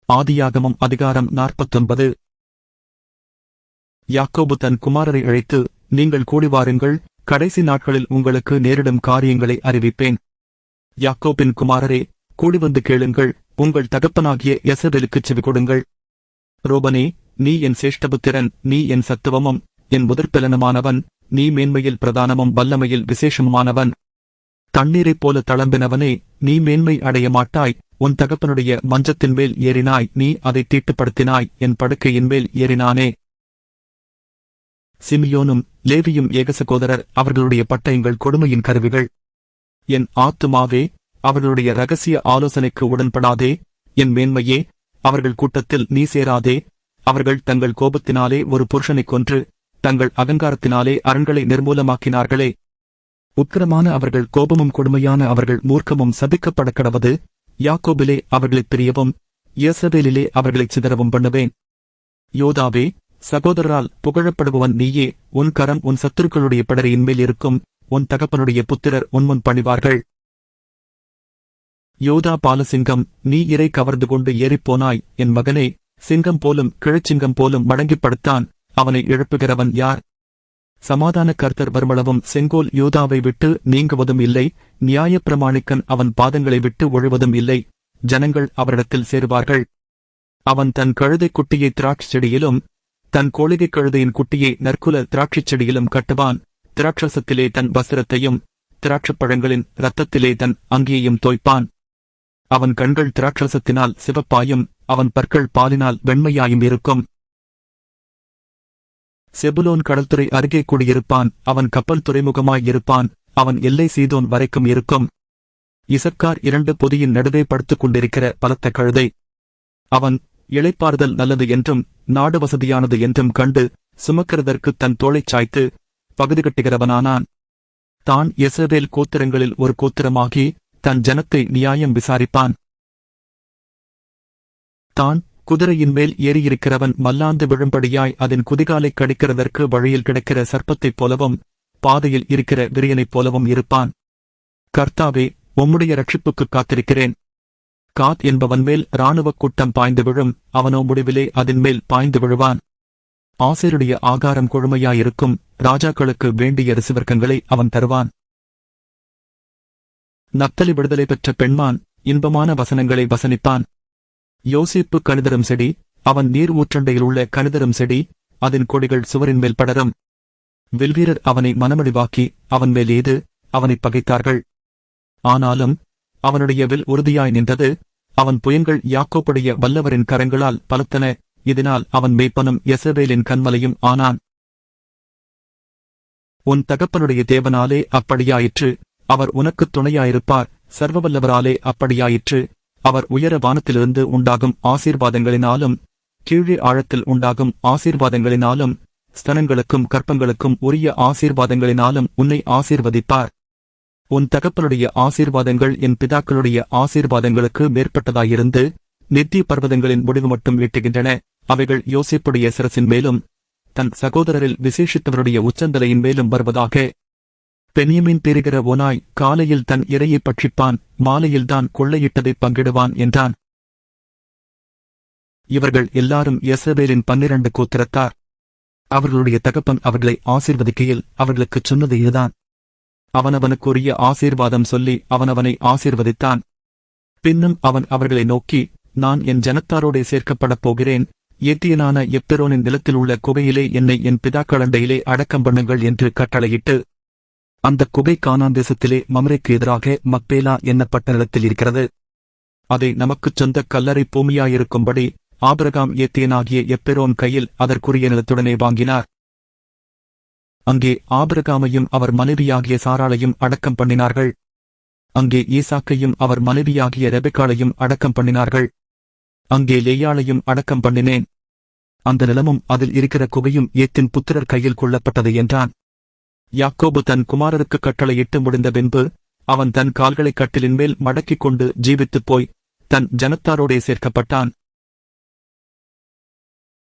ஆதியாகமம் அதிகாரம் 49. யாக்கோபு தன் குமாரரை அழைத்து, நீங்கள் கூடிவாருங்கள், கடைசி நாட்களில் உங்களுக்கு நேரிடும் காரியங்களை அறிவிப்பேன். யாக்கோபின் குமாரரே, கூடிவந்து கேளுங்கள், உங்கள் தகப்பனாகிய யெசபேலுக்குச் செவி கொடுங்கள். ரோபனே, நீ என் சேஷ்டபுத்திரன், நீ என் சத்துவமும் என் முதற்பெலனுமானவன், நீ மேன்மையில் பிரதானமும் வல்லமையில் விசேஷமுமானவன். தண்ணீரைப் போல தளம்பினவனே, நீ மேன்மை அடைய மாட்டாய். உன் தகப்பனுடைய மஞ்சத்தின் மேல் ஏறினாய், நீ அதை தீட்டுப்படுத்தினாய், என் படுக்கையின் மேல் ஏறினானே. சிமியோனும் லேவியும் ஏக சகோதரர், அவர்களுடைய பட்டயங்கள் கொடுமையின் கருவிகள். என் ஆத்துமாவே, அவர்களுடைய இரகசிய ஆலோசனைக்கு உடன்படாதே. என் மேன்மையே, அவர்கள் கூட்டத்தில் நீ சேராதே. அவர்கள் தங்கள் கோபத்தினாலே ஒரு புருஷனைக் கொன்று, தங்கள் அகங்காரத்தினாலே அரண்களை நிர்மூலமாக்கினார்களே. உக்கிரமான அவர்கள் கோபமும் கொடுமையான அவர்கள் மூர்க்கமும் சபிக்கப்பட கடவது. யாக்கோபிலே அவர்களைப் பிரியவும், யெசபேலிலே அவர்களைச் சிதறவும் பண்ணுவேன். யோதாவே, சகோதரரால் புகழப்படுபவன் நீயே. உன் கரம் உன் சத்துருக்களுடைய படரையின் மேல் இருக்கும். உன் தகப்பனுடைய புத்திரர் உன்முன் பணிவார்கள். யோதா பாலசிங்கம், நீ இரை கவர்ந்து கொண்டு ஏறிப்போனாய். என் மகனே, சிங்கம் போலும் கிழச்சிங்கம் போலும் மடங்கிப் படுத்தான். அவனை எழுப்புகிறவன் யார்? சமாதான கர்த்தர் வருமளவும் செங்கோல் யோதாவை விட்டு நீங்குவதும் இல்லை. நியாயப்பிரமாணிக்கன் அவன் பாதங்களை விட்டு ஒழுவதும் இல்லை. ஜனங்கள் அவரிடத்தில் சேருவார்கள். அவன் தன் கழுதைக் குட்டியை திராட்சைச் செடியிலும், தன் கோழிகைக் கழுதையின் குட்டியை நற்குல திராட்சைச் செடியிலும் கட்டுவான். திராட்சரசத்திலே தன் வஸ்திரத்தையும், திராட்சைப் பழங்களின் இரத்தத்திலே தன் அங்கியையும் தோய்ப்பான். அவன் கண்கள் திராட்சரசத்தினால் சிவப்பாயும், அவன் பற்கள் பாலினால் வெண்மையாயும் இருக்கும். செபுலோன் கடல்துறை அருகே கூடியிருப்பான். அவன் கப்பல் துறைமுகமாயிருப்பான். அவன் எல்லை சீதோன் வரைக்கும் இருக்கும். இசக்கார் 2 பொதியின் நடுவே படுத்துக் கொண்டிருக்கிற பலத்த கழுதை. அவன் இளைப்பாறுதல் நல்லது என்றும் நாடு வசதியானது என்றும் கண்டு சுமக்கிறதற்கு தன் தோளைச் சாய்த்து பகுதி கட்டுகிறவனானான். தான் யெசபேல் கோத்திரங்களில் ஒரு கோத்திரமாகி தன் ஜனத்தை நியாயம் விசாரிப்பான். தான் குதிரையின் மேல் ஏறியிருக்கிறவன் மல்லாந்து விழும்படியாய் அதன் குதிகாலைக் கடிக்கிறதற்கு வழியில் கிடக்கிற சர்ப்பத்தைப் போலவும் பாதையில் இருக்கிற விரியனைப் போலவும் இருப்பான். கர்த்தாவே, உம்முடைய ரட்சிப்புக்குக் காத்திருக்கிறேன். காத் என்பவன் மேல் இராணுவக் கூட்டம் பாய்ந்து விழும். அவனோ முடிவிலே அதன் மேல் பாய்ந்து விழுவான். ஆசேருடைய ஆகாரம் கொழுமையாயிருக்கும். ராஜாக்களுக்கு வேண்டிய ரிசுவர்க்கங்களை அவன் தருவான். நப்தலி விடுதலை பெற்ற பெண்மான் இன்பமான வசனங்களை வசனிப்பான். யோசேப்பு கணிதரும் செடி, அவன் நீர் ஊற்றண்டையில் உள்ள கணிதரும் செடி. அதன் கொடிகள் சுவரின் மேல் படரும். வில்வீரர் அவனை மனமடிவாக்கி அவன் மேல் ஏது அவனைப் பகைத்தார்கள். ஆனாலும் அவனுடைய வில் உறுதியாய் நின்றது. அவன் புயங்கள் யாக்கோப்புடைய வல்லவரின் கரங்களால் பலத்தன. இதனால் அவன் மேய்ப்பனும் யெசபேலின் கன்மலையும் ஆனான். உன் தகப்பனுடைய தேவனாலே அப்படியாயிற்று. அவர் உனக்குத் துணையாயிருப்பார். சர்வவல்லவராலே அப்படியாயிற்று. அவர் உயர வானத்திலிருந்து உண்டாகும் ஆசீர்வாதங்களினாலும், கீழே ஆழத்தில் உண்டாகும் ஆசீர்வாதங்களினாலும், ஸ்தனங்களுக்கும் கற்பங்களுக்கும் உரிய ஆசீர்வாதங்களினாலும் உன்னை ஆசீர்வதிப்பார். உன் தகப்பனுடைய ஆசீர்வாதங்கள் என் பிதாக்களுடைய ஆசீர்வாதங்களுக்கு மேற்பட்டதாயிருந்து நித்திய பர்வதங்களின் முடிவு மட்டும் எட்டுகின்றன. அவைகள் யோசேப்புடைய சிரசின் மேலும் தன் சகோதரரில் விசேஷித்தவருடைய உச்சந்தலையின் மேலும் வருவதாக. பென்யமீன் பெறுகிற ஓனாய் காலையில் தன் இரையை பட்சிப்பான், மாலையில்தான் கொள்ளையிட்டதைப் பங்கிடுவான் என்றான். இவர்கள் எல்லாரும் யெசபேலின் 12 கோத்திரத்தார். அவர்களுடைய தகப்பன் அவர்களை ஆசீர்வதிக்கையில் அவர்களுக்குச் சொன்னது இதுதான். அவனவனுக்குரிய ஆசீர்வாதம் சொல்லி அவனவனை ஆசீர்வதித்தான். பின்னும் அவன் அவர்களை நோக்கி, நான் என் ஜனத்தாரோடே சேர்க்கப்படப் போகிறேன். ஏத்தியனான எப்பெரோனின் நிலத்தில் உள்ள குகையிலே என்னை என் பிதாக்களண்டையிலே அடக்கம் பண்ணுங்கள் என்று கட்டளையிட்டு, அந்த குகை கானான் தேசத்திலே மம்ரேக்கு எதிராக மக்பேலா என்னப்பட்ட நிலத்தில் இருக்கிறது. அதை நமக்குச் சொந்த கல்லறை பூமியாயிருக்கும்படி ஆபிரகாம் ஏத்தியனாகிய எப்பெரோன் கையில் அதற்குரிய நிலத்துடனே வாங்கினார். அங்கே ஆபிரகாமையும் அவர் மனைவியாகிய சாராளையும் அடக்கம் பண்ணினார்கள். அங்கே ஈசாக்கையும் அவர் மனைவியாகிய ரெபெக்காளையும் அடக்கம் பண்ணினார்கள். அங்கே லேயாளையும் அடக்கம் பண்ணினேன். அந்த நிலமும் அதில் இருக்கிற குகையும் ஏத்தின் புத்திரர் கையில் கொள்ளப்பட்டது என்றான். யாக்கோபு தன் குமாரருக்கு கட்டளையிட்டு முடிந்த பின்பு அவன் தன் கால்களை கட்டிலின் மேல் மடக்கிக் கொண்டு ஜீவித்துப் போய் தன் ஜனத்தாரோடே சேர்க்கப்பட்டான்.